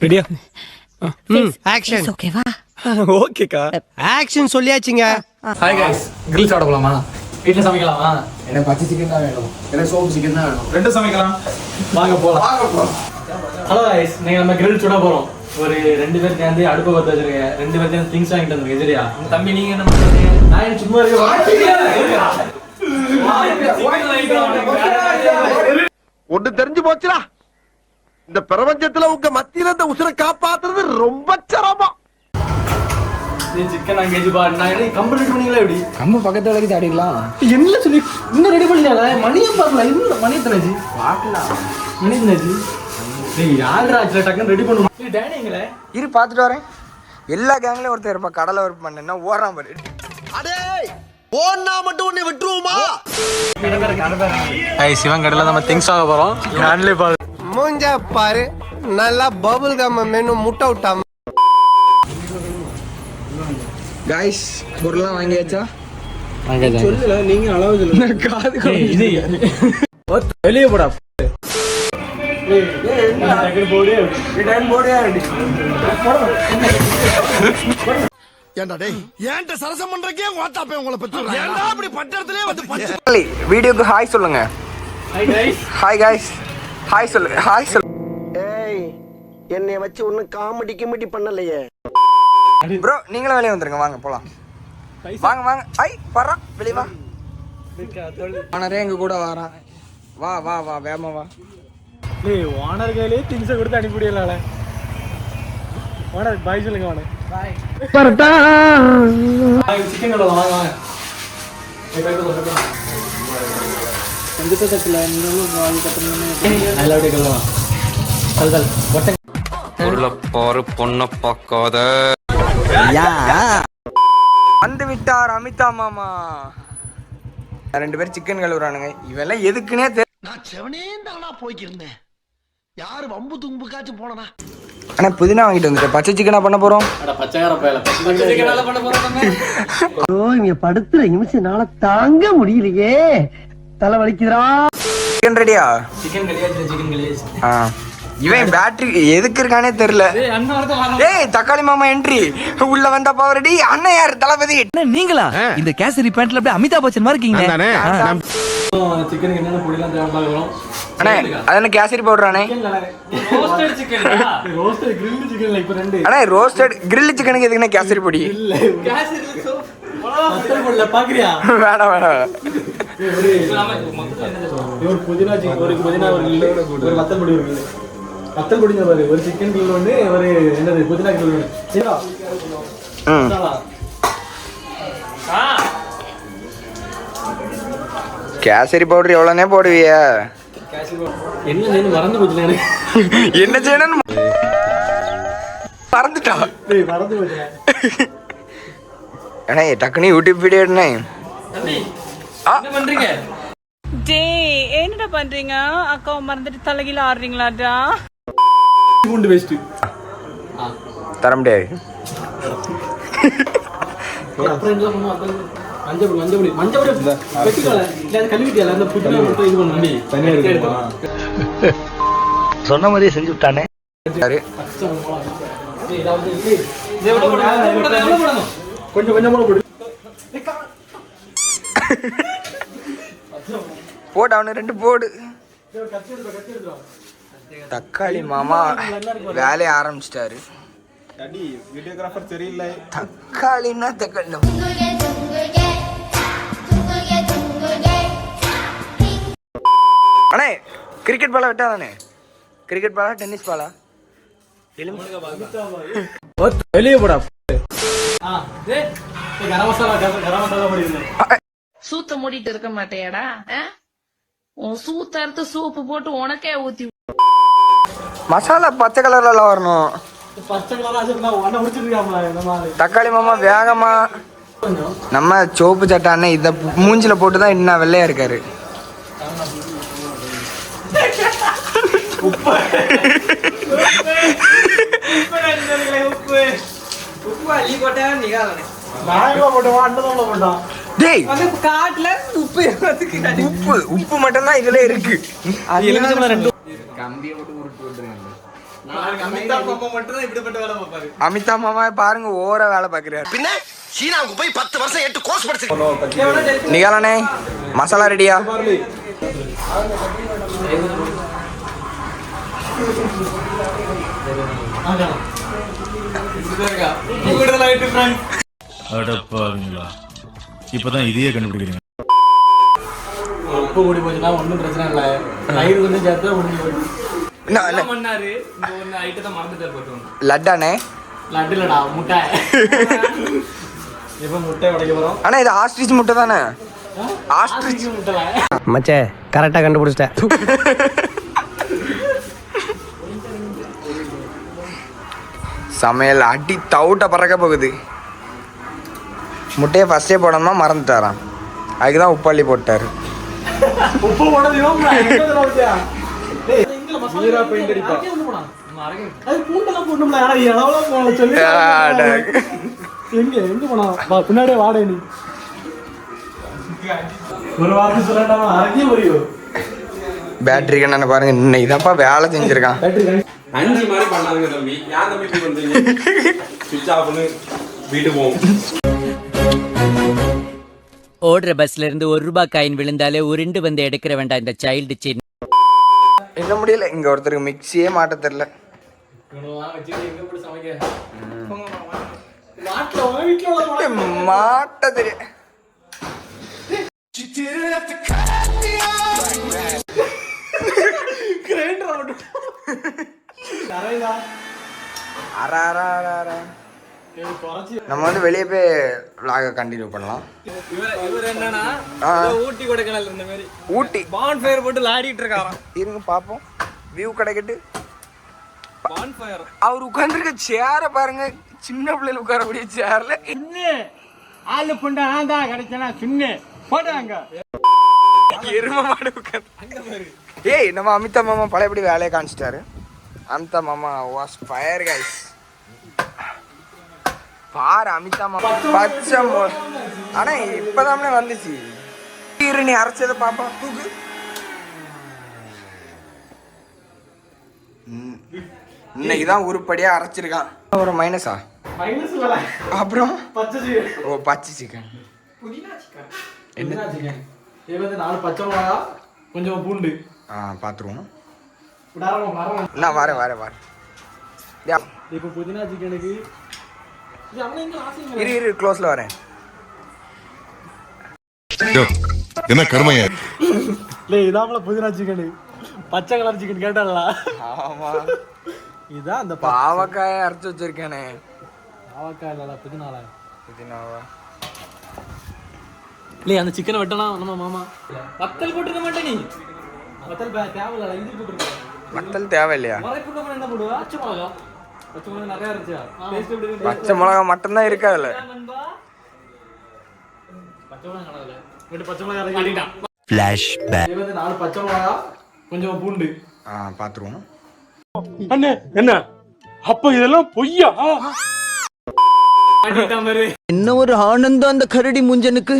ரெடியா? ஆக்ஷன். ஓகேவா? ஓகேக்கா. ஆக்ஷன் சொல்லியாச்சுங்க. ஹாய் கைஸ், கிரில் சாப்பிட போலாமா? வீட்டில் சமைக்கலாமா? எனக்கு பச்சை சிக்கன் தான் வேணும், எனக்கு சோப்பு சிக்கன் தான் வேணும். ரெண்டும் சமைக்கலாம், வாங்க போகலாம். ஹலோ கைஸ், நீங்கள் நம்ம கிரில் சுட போகிறோம். ஒரு 2 பேர் சேர்ந்து அடுப்பை பற்ற வச்சிருக்கேன். 2 பேர் சேர்ந்து திங்ஸ் வாங்கிட்டு வந்துருக்கேன். சரியா? உங்கள் தம்பி நீங்கள் என்ன பண்ணுறீங்க? நான் சும்மா ஒண்ணு தெரிஞ்சு போச்சுடா, இந்த பிரபஞ்சத்துல உங்க மத்தியில இந்த உசுரை காப்பாத்துறது ரொம்ப சிரமம். சிக்கன் அங்கேஜ் பாரு, நான் என்ன கம்ப்ளீட் பண்ணீங்களா? எப்படி கம்பு பக்கத்து வரைக்கும் தாடிக்கலாம். என்ன சொல்லி இன்னும் ரெடி பண்ணல? மணியை பார்க்கல, இன்னும் மணி எத்தனாச்சு? பார்க்கலாம், மணி எத்தனாச்சு? டேய் யாரா ஆச்சுல, டக்குன்னு ரெடி பண்ணுவோம். டேனிங்களே இரு பார்த்துட்டு வரேன். எல்லா கேங்லயும் ஒருத்தர் இருப்பா, கடலை ஒர்க் பண்ணா ஓடுறான் பாரு. அடே ஓன்னா மட்டும் உன்னை விட்டுருவோமா? சிவன் கடையில் நம்ம திங்ஸ் வாங்க போறோம். ஹேண்ட்லே பாரு, மூஞ்ச பாரு, நல்லா பபுள் கம் மெனு முட்டை விட்டாம. காய்ஸ் பொருள்லாம் வாங்கியாச்சா? சொல்லல, நீங்க அளவு சொல்லுங்க. காது வெளியே போடா. ஏன்டா டேய், ஏன்ட்ட சரசம் பண்றக்கே வாட்டாப்பே உங்களை பத்தி ஏன்டா அப்படி பட்டறதுலயே வந்து பச்சை. வீடியோக்கு ஹாய் சொல்லுங்க. ஹாய் காய்ஸ், ஹாய் சொல்லுங்க. ஹாய் சொல்லு. ஏய், என்னைய வச்சு ஒண்ணு காமெடி கிமெடி பண்ணலையே. ப்ரோ நீங்களும் வெளியே வந்துருங்க, வாங்க போலாம். வாங்க வாங்க. ஐ பரா வெளியே வா. ஆனரே எங்க கூட வரான். வா வா வா வேமா வா. டேய் ஓனர் கையிலே திங்ஸ் கொடுத்து அனுப்பிடியல. ஓனர் பாய் சொல்லுங்க. ஓனர் பாய். சிக்கன் கடை வாங்க வாங்க. கண்டிப்பா தட்டல, நீங்களும் வாங்கி கட்டணும். நல்லா அப்படியே கல்லலாம். கல்கல் ஒட்டங்க. உள்ள பாரு, பொண்ண பார்க்காத. வந்து விட்டார் அமிதா மாமா. 2 பேரும் சிக்கன் கழுவுறானுங்க. இவெல்லாம் எதுக்குன்னே நான் செவனே தானா போய்க்கிருந்தேன். யாரு வம்பு தும்புக்காச்சும் போனனா? ஆனா புதினா வாங்கிட்டு வந்துட்டேன். பச்சை சிக்கனா பண்ண போறோம். அட பச்சைக்கார பயல, பச்சை சிக்கனால பண்ண போறோம் நம்ம. ஓ, இங்க படுத்துற நிமிஷம்னால தாங்க முடியலையே, தலை வலிக்குதுடா. சிக்கன் ரெடியா? சிக்கன் கலியாச்சு, சிக்கன் கலியாச்சு. இவன் பேட்டரி எதுக்கு இருக்கானே தெரியல. டேய் அண்ணா வரது வாங்க. டேய் தக்காளி மாமா என்ட்ரி உள்ள வந்த பவர் ரெடி. அண்ணன் யார் தளபதி? நீங்களா? இந்த கேசரி பேண்ட்ல அப்படியே அமிதாப் பச்சன் மாதிரி இருக்கீங்க. சிக்கனுக்கு என்னென்ன பொடிலாம் தேவை பார்க்கறோம். அண்ணே அதென்ன கேசரி பவுடர் அண்ணே? Roasted chicken. ரோஸ்டட் கிரில் சிக்கன்ல இப்ப 2. அண்ணே ரோஸ்டட் கிரில் சிக்கனுக்கு எதுக்குண்ணே கேசரி பொடி? இல்ல கேசரி மத்தல் பொடில பாக்குறியா? வேணாம் வேணாம். ஒரு புதினா சிக்கன், ஒரு புதினா, ஒரு கிரில், ஒரு மத்தல் பொடி, ஒரு கிரில். மத்தல் பொடிங்க பாரு, ஒரு சிக்கன் கிரில் ஒண்ணு, ஒரு என்னது புதினா கிரில் ஒண்ணு. சரியா? கேசரி பவுடர் எவ்வளோனே போடுவிய? என்ன செய்யணும் மறந்து போச்சுல எனக்கு. என்ன செய்யணும் மறந்துட்டா? மறந்து போச்சுல. அண்ணே டக்குனு யூடியூப் வீடியோ எடுனே. என்ன பண்றீங்க? டேய் என்னடா பண்றீங்க? அக்காவை மறந்துட்டு தலைகீழ ஆடுறீங்களாடா? பூண்டு வேஸ்ட் தர முடியாது. அப்புறம் என்ன பண்ணுவோம்? மஞ்சள் பொடி, மஞ்சள் பொடி, மஞ்சள் பொடி வெட்டிக்கல. இல்ல அது கழுவிட்டியால, அந்த புதினா மட்டும் இது பண்ணு நீ. தனியா எடுத்து சொன்ன மாதிரியே செஞ்சு விட்டானே. கொஞ்சம் கொஞ்சமா போடு. போடு அவனு 2 போடு. தக்காளி மாமா வேலையை ஆரம்பிச்சிட்டாரு. தக்காளின்னா தக்காளி. அண்ணே கிரிக்கெட் பாலா விட்டாதானே? கிரிக்கெட் பாலா டென்னிஸ் பாலா? வெளியே போடா. கரம் மசாலா போடுங்க. சூத்த மூடிட்டு இருக்க மாட்டேடா? உன் சூத்த அறுத்து சூப்பு போட்டு உனக்கே ஊத்தி. மசாலா பச்சை கலர்ல வரணும். பச்சை கலரா உடிச்சிருக்காமா. தக்காளி மாமா வேகமா. நம்ம சோப்பு சட்டை அண்ணன் இத மூஞ்சில போட்டுதான் இன்னும் வெள்ளையா இருக்காரு. உப்பு மட்டும் தான் இதுல இருக்கு. கம்பியை போட்டு உருட்டு விட்டுருங்க. அமிதாப் மாமா மட்டும் தான் இப்படிப்பட்ட வேலை பார்ப்பாரு. அமிதாப் மாமா பாருங்க ஓர வேலை பாக்குறாரு. பின்ன சீனாவுக்கு போய் 10 வருஷம் 8 கோர்ஸ் படிச்சு நிகாலனே மசாலா ரெடியா? அடப்பாங்களா இப்பதான் இதையே கண்டுபிடிக்கிறீங்க. உப்பு கூடி போச்சுன்னா ஒன்றும் பிரச்சனை இல்லை. தயிர் கொஞ்சம் சேர்த்தா முடிஞ்சு போயிடுச்சு. பண்ணாரு இந்த ஒன்று ஐட்டத்தை மறந்துட்டார் போட்டு லட்டானே லட்டு இல்லடா முட்டை. இப்போ முட்டை உடைக்க போகிறோம். அண்ணா இது ஆஸ்ட்ரிச் முட்டை தானே? ஆஸ்ட்ரிச் முட்டை மச்சே கரெக்டா கண்டுபிடிச்சிட்டேன். சமையல் அடி தவுட்ட பறக்க போகுது. முட்டையை ஃபர்ஸ்டே போடணுமா மறந்துட்டாராம். அதுக்குதான் உப்பாளி போட்டாரு. உப்பு போடுறோம். மீரா பெயிண்ட் அடிப்பா. எங்க போனா பின்னாடியே வாடகை நீ ஒரு வார்த்தை சொல்லட்டாமா அரங்கி முடியும். பேட்டரி கண்ணனை பாருங்க இன்னைக்கு தான்ப்பா வேலை செஞ்சிருக்கான். 5 மாதிரி பண்ணாதுங்க தம்பி. யார் தம்பி இப்படி பண்றீங்க? ஸ்விட்ச் ஆஃப் பண்ணு வீட்டுக்கு போவோம். ஓடுற பஸ்ல இருந்து ₹1 காயின் விழுந்தாலே உருண்டு வந்து எடுக்கிற வேண்டாம் இந்த சைல்டு சின்ன. என்ன முடியல இங்க ஒருத்தருக்கு மிக்சியே மாட்ட தெரியல. மாட்ட தெரிய நம்ம வந்து வெளியே போய் vlog கண்டினியூ பண்ணலாம். இவர் என்னன்னா ஊட்டி கொடைக்கானல் இந்த மாதிரி ஊட்டி பான் ஃபயர் போட்டு லாடிட்டு இருக்காராம். இருங்க பாப்போம் வியூ கிடைக்கட்டு. பான் ஃபயர் அவர் உட்கார்ந்துருக்க சேரை பாருங்க. சின்ன பிள்ளைல உட்காரக்கூடிய சேர்ல ஆளு புண்டா ஆந்தா கிடைச்சனா சின்ன போட்டாங்க. எரும மாடு உட்கார்ந்து. ஏய் நம்ம அமிதாப் மாமா பழையபடி வேலையை காமிச்சிட்டாரு. அமிதாப் மாமா வாஸ் ஃபயர் கைஸ். பாரு அமிதாப் மாமா பச்சை ஆனா இப்பதானே வந்துச்சு. நீ அரைச்சதை பாப்பா தூக்கு. இன்னைக்குதான் உருப்படியா அரைச்சிருக்கான். ஒரு மைனஸா மைனஸ் இல்ல அப்புறம் பச்சை சிக்கன். ஓ பச்சை சிக்கன் புதினா சிக்கன். என்ன சிக்கன்? இது வந்து 4 பச்சை மிளகா கொஞ்சம் பூண்டு. பாத்துருவோம். விடாரமா நான் வரேன். இப்போ புதினா சிக்கனுக்கு இரு க்ளோஸ்ல வரேன். என்ன கருமையா இல்ல இதாமல புதினா சிக்கன் பச்சை கலர் சிக்கன் கேட்டால. ஆமா இதான் அந்த பாவக்காயை அரைச்சு வச்சிருக்கானே. பாவக்காய் இல்லடா புதினால. புதினாவா? இல்ல அந்த சிக்கனை வெட்டனா நம்ம மாமா வத்தல் போட்டுக்க மாட்டே நீ. வத்தல் தேவையில்ல இது போட்டுருக்க. வத்தல் தேவையில்லையா? மறை போட்டு என்ன போடுவா? பச்சை மிளகா. பச்சை மிளகா நிறைய இருந்துச்சா? டேஸ்ட் எப்படி இருக்கு? பச்சை மிளகா மட்டும் தான் இருக்கு அதுல. பச்சை மிளகா கலவல. ரெண்டு பச்சை மிளகா அரைக்கிட்டான். ஃபிளாஷ்பேக். இது வந்து 4 பச்சை மிளகா கொஞ்சம் பூண்டு. பாத்துருவோம். அண்ணே என்ன? அப்ப இதெல்லாம் பொய்யா? என்ன ஒரு ஆனந்தம் அந்த கரடி முஞ்சனுக்கு.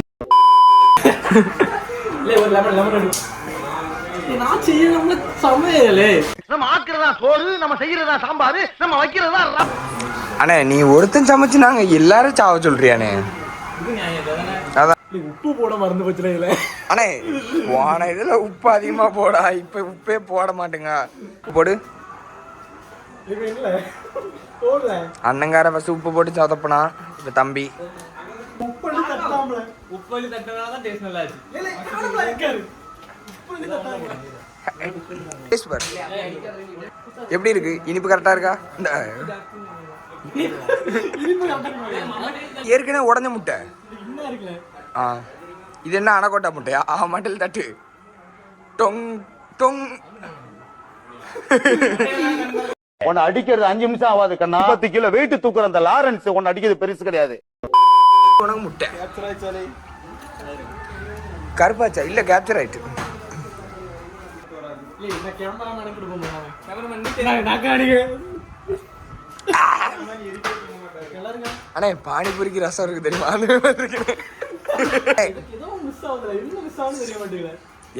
இல்ல ஒரு லெமன் எடு. நான் செய்யறதுல சமையலே. நம்ம ஆக்குறதா சோறு, நம்ம செய்யறதா சாம்பார், நம்ம வைக்கிறதா அண்ணே நீ ஒருத்தன் சமைச்சு நாங்க எல்லாரும் சாவ சொல்றியானே. அதான் உப்பு போட மறந்து போச்சுல இதுல. அண்ணே போன இதுல உப்பு அதிகமா போடா. இப்ப உப்பே போட மாட்டேங்க. போடு. அண்ணங்கார ஃபர்ஸ்ட் உப்பு போட்டு சொதப்பனா. இப்ப தம்பி உப்பள்ளி தட்டாமல. உப்பள்ளி தட்டனால டேஸ்ட் நல்லா இருக்கு. இல்ல காரமா இருக்காரு. உப்பள்ளி தட்டாமல. டேஸ்ட் பார். எப்படி இருக்கு? இனிப்பு கரெக்டா இருக்கா? ஏற்கனவே உடஞ்ச முட்டை. இது என்ன அனகோட்டா முட்டையா? மட்டில் தட்டு. டொங் டொங். உன்னை அடிக்கிறது 5 நிமிஷம் ஆகாது கண்ணா. 10 கிலோ வெயிட் தூக்குற அந்த லாரன்ஸ் உன்னை அடிக்கிறது பெருசு கிடையாது. உனக்கு முட்டை கருப்பாச்சா? இல்ல கேப்சர் ஆயிட்டு. அண்ணே பானிபூரிக்கு ரசம் இருக்கு தெரியுமா?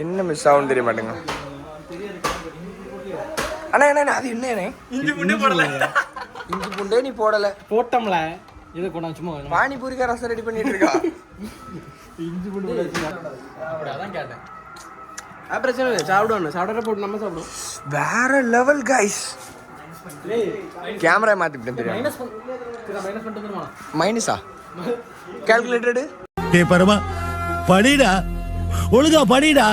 என்ன மிஸ் ஆகும் தெரிய மாட்டேங்க. அண்ணா என்ன அது என்னண்ணே? இஞ்சி பூண்டே போடல. இஞ்சி பூண்டே நீ போடல. போட்டோம்ல. இதை கொண்டா சும்மா. பானிபூரிக்கா ரசம் ரெடி பண்ணிட்டு இருக்கா? இஞ்சி பூண்டு போட. அப்படி அதான் கேட்டேன். பிரச்சனை இல்லை, சாப்பிடுவோம். சாப்பிட்ற போட்டு நம்ம சாப்பிடுவோம். வேற லெவல் கைஸ். கேமரா மாத்திட்டேன் தெரியும். மைனஸ் பண்ணிட்டு மைனஸா? கால்குலேட்டடு? டேய் பரமா படிடா, ஒழுங்கா படிடா.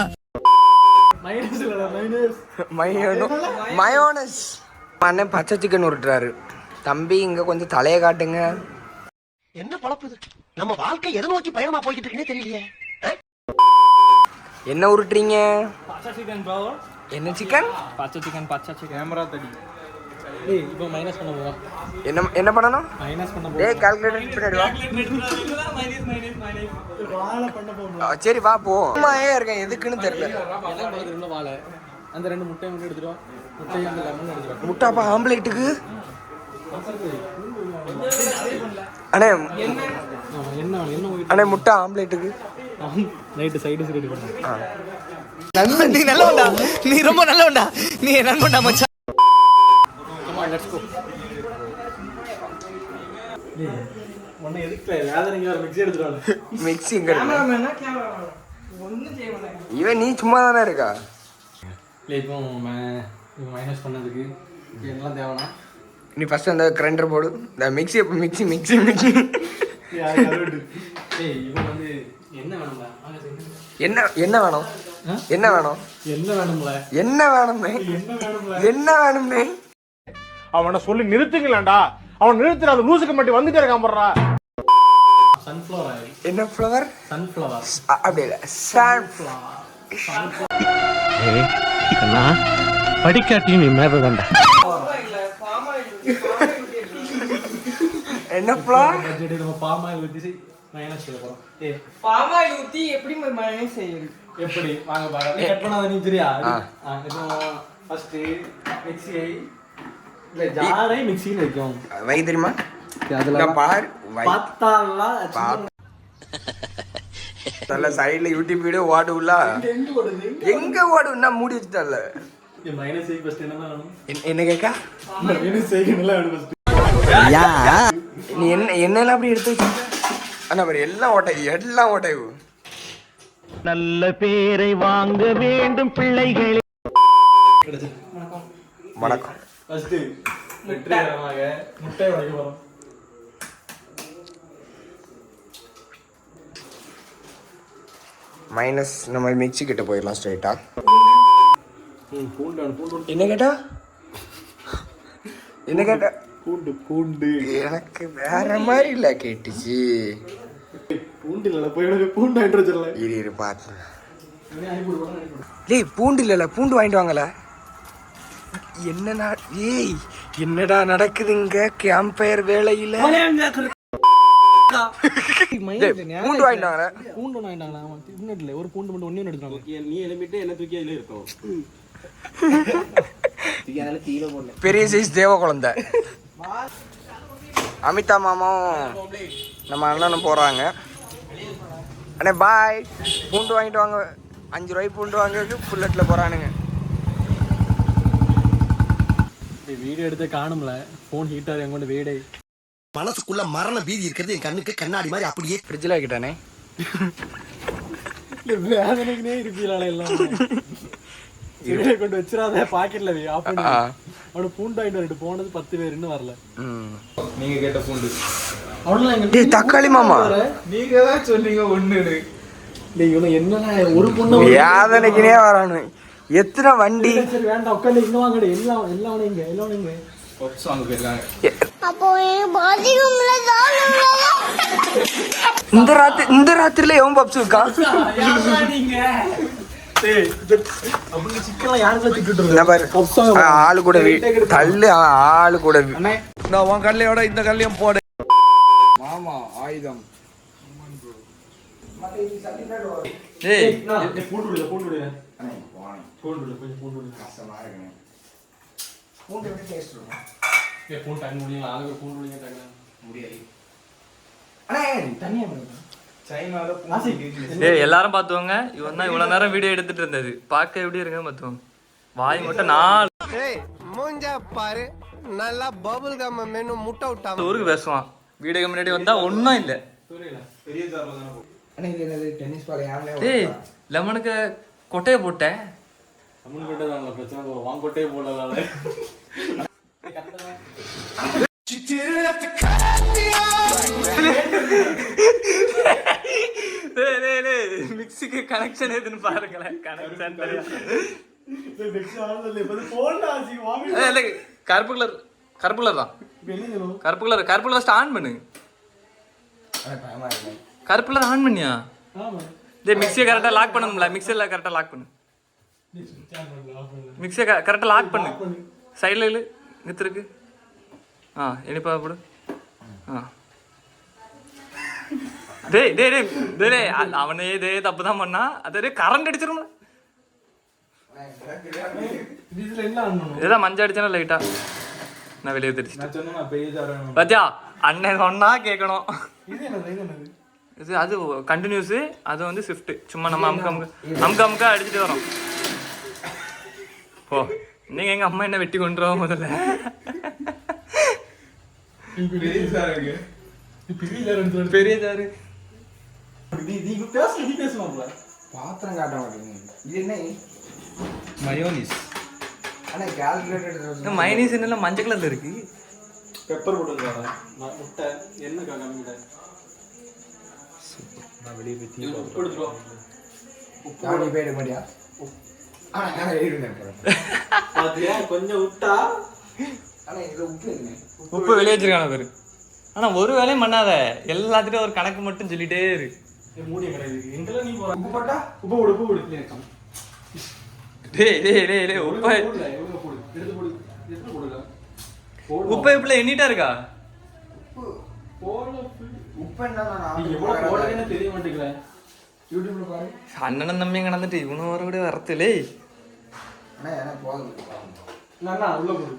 மைனஸ் இல்லடா, மைனஸ். மயோனஸ். அண்ணன் பச்சை சிக்கன் உருட்டுறாரு. தம்பி இங்க கொஞ்சம் தலையை காட்டுங்க. என்ன பழப்பு இது? நம்ம வாழ்க்கை எதை நோக்கி பயணமா போய்கிட்டு இருக்குன்னே தெரியலையே. என்ன உருட்டுறீங்க? பச்சை சிக்கன் ப்ரோ. என்ன சிக்கன்? பச்சை சிக்கன், பச்சை சிக்கன். கேமரா தடி. டேய் இப்போ மைனஸ் பண்ண போறோம். என்ன பண்ணனும்? மைனஸ் பண்ண போறோம். டேய் கால்குலேட்டர் பின்னாடி வா. மைனஸ். வாள பண்ண போறோம். சரி வா போ. சும்மாயே இருக்கேன், எதுக்குன்னு தெரியல. எல்லாம் பழது ரெண்டு வாள. அந்த ரெண்டு முட்டை மட்டும் எடுத்துறோம். முட்டை அந்த லெமன் எடுத்துறோம். முட்டை அப்ப ஆம்லெட்டுக்கு? அண்ணே அண்ணே முட்டை ஆம்லெட்டுக்கு நைட்டு சைடு ரெடி பண்ணு. நண்பன் நீ நல்லவன்டா, நீ ரொம்ப நல்லவன்டா, நீ நண்பன்டா மச்சான். Let's go. ஒண்ணு எதுக்கு வேதனைங்க ஒரு மிக்ஸி எடுத்துறானே. மிக்ஸி எங்க இருக்கு? இவன் நீ சும்மா தானே இருக்கா? இல்லை இப்போ மைனஸ் பண்ணதுக்கு எல்லாம் தேவைன்னா நீ ஃபர்ஸ்ட் அந்த கிரைண்டர் போடு. இந்த மிக்ஸி எப்போ மிக்ஸி மிக்ஸி மிக்ஸி இவன் வந்து என்ன வேணும்ல? என்ன என்ன வேணும்? என்ன வேணும்? என்ன வேணும்ல? என்ன வேணும்னே? என்ன வேணும்னே? அவனை சொல்லி நிறுத்துங்களேன்டா. அவன் நிறுத்துற அந்த லூசுக்கு மட்டும் வந்துட்டே இருக்கான் போடுறா. Sunflower oil. என்ன ஃப்ளவர்? சன்ஃப்ளவர். அப்படி இல்லை, சன்ஃப்ளவர். படிக்காட்டியும் நீ மேல தான்டா. என்ன ஃப்ளவர்? பட்ஜெட் நம்ம பாம் ஆயில் ஊத்தி மைனஸ் செய்ய போறோம். பாம் ஆயில் ஊத்தி எப்படி மைனஸ் செய்யுது? எப்படி வாங்க பாருங்க. நீ கட் பண்ணாத நீ சரியா? இப்போ ஃபர்ஸ்ட் மிக்ஸி இல்ல ஜாரை மிக்ஸில வைக்கும். வை தெரியுமா? அதெல்லாம் பார் பார்த்தாலா நல்ல சைடுல யூடியூப் வீடியோ ஓடுவுல. எங்க ஓடுன்னா மூடி வச்சுட்டல. இந்த மைனஸ் ஏய் ஃபர்ஸ்ட் என்னன்னா என்ன கேக்கா? மைனஸ் ஏய்னல வேணும் ஃபர்ஸ்ட். யா நீ என்னெல்லாம் அப்படி எடுத்து வச்சு அண்ணா பாரு எல்லாம் ஓட்டை. நல்ல பேரை வாங்க வேண்டும் பிள்ளைகளே. வணக்கம். ஃபர்ஸ்ட் வெற்றிகரமாக முட்டை உடைக்க போறோம். மைனஸ் நம்ம மிக்ஸி கிட்ட போயிடலாம் ஸ்ட்ரைட்டா. பூண்டு என்ன கேட்டா? என்ன கேட்டா? பூண்டு எனக்கு வேற மாதிரி இல்ல கேட்டுச்சு. பூண்டு இல்ல போய் பூண்டு வாங்கிட்டு வரல. இரு பாத்து. டேய் பூண்டு இல்லல, பூண்டு வாங்கிட்டு வாங்கல. என்னடா ஏய் என்னடா நடக்குதுங்க கேம்பயர் வேலையில? பூண்டு வாங்கிட்டாங்க. பூண்டு வாங்கிட்டாங்களா? இன்னும் இல்ல, ஒரு பூண்டு மட்டும் ஒண்ணே எடுத்துறாங்க. நீ எழுப்பிட்டு என்ன தூக்கி அதுல இருக்கும். பெரிய சைஸ் தேவ குழந்தை. அமிதா மாமாவும் நம்ம அண்ணனும் போறாங்க. அண்ணே பாய். பூண்டு வாங்கிட்டு வாங்க. 5 ரூபாய் பூண்டு வாங்க. புல்லட்ல போறானுங்க. வீடியோ எடுத்து காணும்ல, போன் ஹீட் ஆகுது. எங்கொண்டு வீடே மனசுக்குள்ள மரண பீதி இருக்கிறது என் கண்ணுக்கு கண்ணாடி மாதிரி அப்படியே ஃப்ரிட்ஜில் வைக்கிட்டானே. வேதனைக்குனே இருப்பீங்களா எல்லாம்? வீடியோ கொண்டு வச்சிடாத, பாக்கெட்ல வை. ஆஃப் பண்ணி அவனு பூண்டு வாங்கிட்டு வரட்டு போனது 10 பேர் இன்னும் வரல. நீங்க கேட்ட பூண்டு டேய் தக்காளி மாமா, நீங்க தான் சொன்னீங்க ஒண்ணு. டேய் இவன என்னடா ஒரு பொண்ணு வேதனைக்குனே வரானு. எத்தனை வண்டி? சரி வேண்டாம், உட்கார்ந்து இங்க வாங்கடே. எல்லாம் இங்க பப்ஸ் வாங்க போயிருக்காங்க. இந்த ராத்திரில எவன் பப்ஸ் இருக்கான்? ஆளு கூட தள்ளு. ஆளு கூட உன் கல்லையோட இந்த கல்லையும் போடு. மாமா ஆயுதம். எல்லாரும் பாத்துவாங்க. இவன் தான் இவ்வளவு நேரம் வீடியோ எடுத்துட்டு இருந்தது. பார்க்க எப்படி இருங்க பாத்துவாங்க. வாய் மட்டும் 4 மூஞ்ச பாரு நல்லா பபுள் கம் மெனு முட்டை விட்டாம ஊருக்கு பேசுவான் வீடுக்கு முன்னாடி வந்தா ஒன்றும் இல்லை. பெரிய சார்ல தானே அண்ணா இது என்னது டென்னிஸ் பால் டேய் லெமனுக்கு கொட்டையை போட்டேன். தமிழ் கொட்டை தான் பிரச்சனை, வாங்க கொட்டையே போடலால. மிக்ஸிக்கு கனெக்ஷன் எதுன்னு பாருங்களேன். கனெக்ஷன் கருப்பு கலர் தான். கருப்பு கலர் ஆன் பண்ணு. கருப்பு கலர் ஆன் பண்ணியா? டேய் மிக்ஸியை கரெக்டாக லாக் பண்ணணும்ல. மிக்ஸியில் கரெக்டாக லாக் பண்ணு. மிக்ஸியை கரெக்டாக லாக் பண்ணு. சைடில் இழுத்து இருக்கு. இனிப்பா போடு. டேய் டேய் டேய் டேய் அவனே இதே தப்பு தான் பண்ணா. அதே கரண்ட் அடிச்சிருமா? இதுதான் மஞ்சள் அடிச்சானா லைட்டா நான் வெளியே தெரிச்சு பத்தியா அண்ணன் சொன்னா கேட்கணும். இது அது கண்டினியூஸ், அது வந்து ஷிஃப்ட். சும்மா நம்ம அமுக்க அடிச்சுட்டு வரோம். ஓ நீங்க எங்க அம்மா என்ன வெட்டி கொண்டு வரோம் முதல்ல. பெரிய சாரு பாத்திரம் காட்ட மாட்டேங்க. இது என்ன மயோனிஸ்? ஆனா கால்குலேட்டர் மயோனிஸ் என்ன மஞ்சள் கலர்ல இருக்கு. பெப்பர் போட்டு முட்டை என்ன கம்மிட்ட நான் வெளியே போய் தீ உப்பு எடுத்துருவோம். உப்பு போயிட முடியா? பாத்தியா கொஞ்சம் விட்டா. ஆனா இதுல உப்பு இல்லை. உப்பு வெளியே வச்சிருக்கான பேரு. ஆனா ஒரு வேலையும் பண்ணாத, எல்லாத்துட்டும் ஒரு கணக்கு மட்டும் சொல்லிட்டே இரு. மூடிய கிடையாது எங்கெல்லாம் நீ உப்பு போட்டா உப்பு போடு டேய் டேய் டேய் டேய் உப்பு உப்பு இப்பல எண்ணிட்டா இருக்கா? உப்பு என்ன எவ்வளவு போடுறேன்னு தெரிய மாட்டேங்கல. யூடியூப்ல பாரு. அண்ணனும் தம்பியும் கடந்துட்டு இவனு வர கூட வரத்துலே. அண்ணா எனக்கு போதும். அண்ணா உள்ள போடு.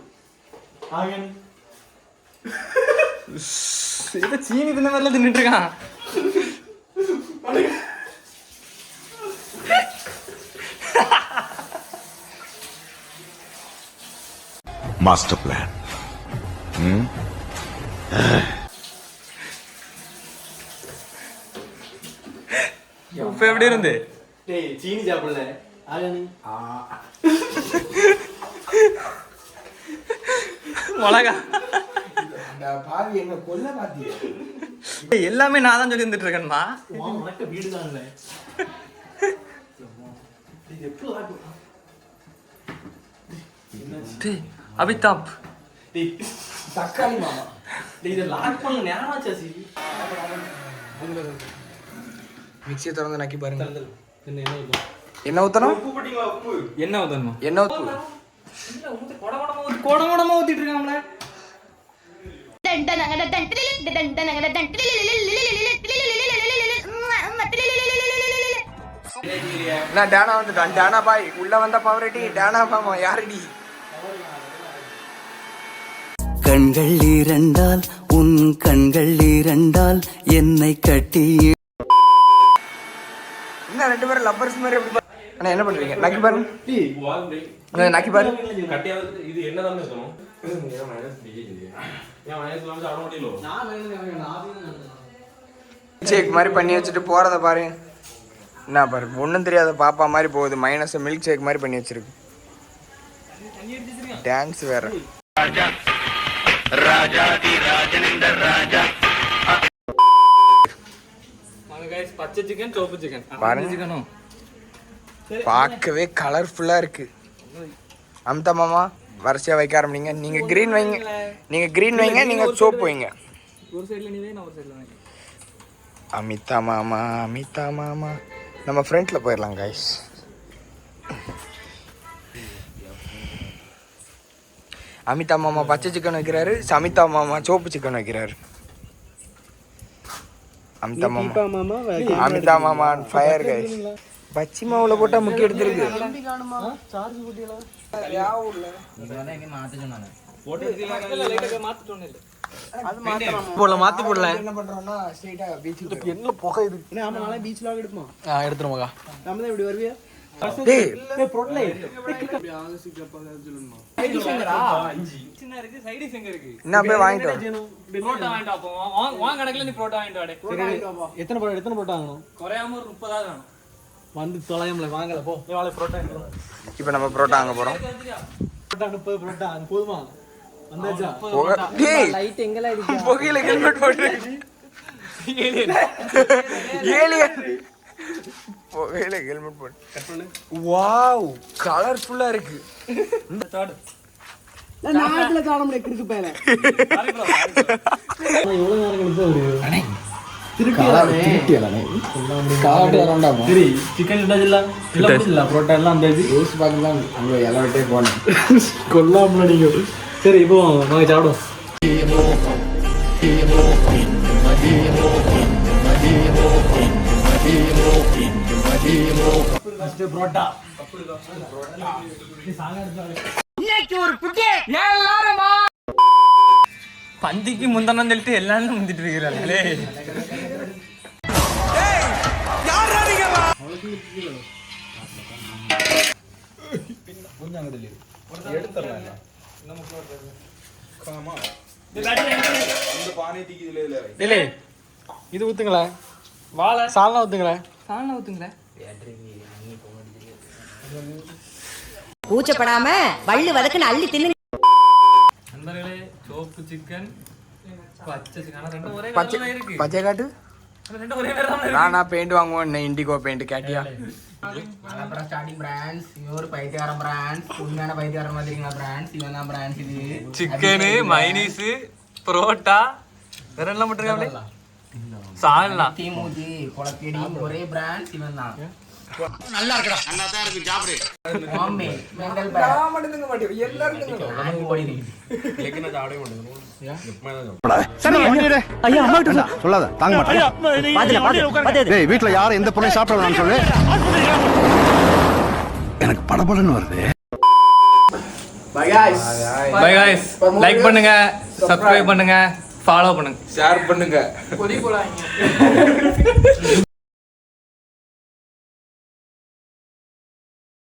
ஆகேன் இத சீனி தின்ன மாதிரிலாம் தின்னுட்டு இருக்கான். Master plan. உப்பு எப்படி இருந்து? டேய் சீனி சாப்பிடல. ஆகேன் மிளகா அந்த பாவி என்ன கொல்ல பாத்தியா? எல்லாமே நான் தான் சொல்லி இருந்துட்டு இருக்கேன்மா. உனக்கு வீடு தான் இல்ல. இது எப்படி டேய் அபிதாப் டேய் தக்காளி மாமா. டேய் இத லாக் பண்ண நேரமா சாசி. மிக்ஸியை திறந்து நக்கி பாருங்க. என்ன ஊத்தணும்? என்ன ஊத்தணும்? உப்பு போட்டீங்களா? உப்பு என்ன ஊத்தணுமா? என்ன ஊத்து? இல்ல ஊத்து கொடகொடமா ஊத்திட்டு இருக்காங்களே. நான் டானா வந்துட்டான். டானா பாய் உள்ள வந்த பவரட்டி டானா மாமா யாரடி? கண்கள் இரண்டால் உன் கண்கள் இரண்டால் என்னை கட்டி. என்ன ரெண்டு பேரும் லப்பர்ஸ் மாதிரி எப்படி அண்ணா என்ன பண்றீங்க? நக்கி பாருங்க. நக்கி பாரு. கட்டியாவது இது என்னதான் இருக்கணும்? ஷேக் மாதிரி பண்ணி வச்சுட்டு போறத பாரு. என்ன பாரு ஒன்றும் தெரியாத பாப்பா மாதிரி போகுது. மைனஸ் மில்க் ஷேக் மாதிரி பண்ணி வச்சிருக்கு. டான்ஸ் வேற. பச்சை சிக்கன் சோப்பு சிக்கன் பாருங்க பார்க்கவே கலர்ஃபுல்லா இருக்கு. அமிதா மாமா வரிசையா வைக்க ஆரம்பிங்க. நீங்க கிரீன் வைங்க, நீங்க கிரீன் வைங்க, நீங்க சோப்பு வைங்க. ஒரு சைடுல நீ வை, நான் ஒரு சைடுல வை. அமிதா மாமா அமிதா மாமா நம்ம ஃப்ரண்ட்ல போயிடலாம் கைஸ். அமிதா மாமா பச்சை சிக்கன் வைக்கிறாரு, சமிதா மாமா சோப்பு சிக்கன் வைக்கிறாரு. அமிதா மாமா ஃபயர் கைஸ். பச்சி மாவுல போட்டா முக்கிய எடுத்துருக்கு. மாத்தி போடல. என்ன பண்றோம்னா ஸ்ட்ரைட்டா பீச்சுக்கு என்ன புகை இது? ஆமா நாளை பீச்ல எடுப்போம். எடுத்துறோம் மகா. நம்ம தான் இப்படி வருவியா? டேய் சின்ன இருக்கு சைடிஸ் எங்க இருக்கு என்ன போய் வாங்கிட்டு வா. புரோட்டா வாங்கிட்டு அப்போ வாங்க கணக்குல நீ புரோட்டா வாங்கிட்டு வாடே எத்தனை புரோட்டா வாங்கணும் குறையாம ஒரு 30 வேணும் வந்து தொலையம்ல வாங்கல போ வாழை புரோட்டா இப்போ நம்ம புரோட்டா வாங்க போறோம். புரோட்டா 30 புரோட்டா அது போதுமா வந்தாச்சா டேய் புகையில ஹெல்மெட் போட்டு ஏலியன் புகையில ஹெல்மெட் போட்டு வாவ் கலர்ஃபுல்லா இருக்கு. நாட்டுல காண முடியாது கிறுக்கு பேர எவ்வளவு நேரம் கழிச்சு ஒரு சரி சிக்கன் இல்ல புரோட்டா எல்லாம் அந்த கொல்லாமல நீங்க சரி இப்போ நாங்க சாப்பிடுவோம். புரோட்டா பந்திக்கு முந்தனம் சொல்லிட்டு எல்லாரும் முந்திட்டு இருக்கிறாங்களே இல்லை இது ஊத்துங்களே வாழை சால்னா ஊத்துங்களே கூச்சப்படாம வள்ளு வதக்குன்னு அள்ளி தின்னு. நண்பர்களே சோப்பு சிக்கன் பச்சை சிக்கன் ஆனா ரெண்டும் ஒரே பச்சை கலர்ல இருக்கு பச்சை காட்டு. ரெண்டும் ஒரே கலர்ல இருக்கு நானா பெயிண்ட் வாங்குவேன் இண்டிகோ பெயிண்ட் கேட்டியா? அப்புறம் ஸ்டார்டிங் பிராண்ட்ஸ் இவர் பைத்தியாரம் பிராண்ட்ஸ் உண்மையான பைத்தியாரம் மாதிரிங்களா பிராண்ட்ஸ் இவன் தான் பிராண்ட்ஸ் இது சிக்கனு மைனீஸ் புரோட்டா வேற எல்லாம் மட்டும் சால்னா தீமூதி குளக்கடி ஒரே பிராண்ட்ஸ் இவன் தான் நல்லா இருக்கடா நல்லா தான் இருக்கு சாப்பிடு மாமே மெண்டல் நான் மட்டும் திங்க மாட்டேன் எல்லாரும் திங்கணும். ஓடி இருக்கு ஐயா அம்மா கிட்ட சொல்லாத தாங்க மாட்டேன் டேய் வீட்ல யாரும் எந்த பொருளையும் சாப்பிடலாம் சொல்லு எனக்கு படபடன்னு வருது. By guys by guys like பண்ணுங்க சப்ஸ்கிரைப் பண்ணுங்க ஃபாலோ பண்ணுங்க ஷேர் பண்ணுங்க.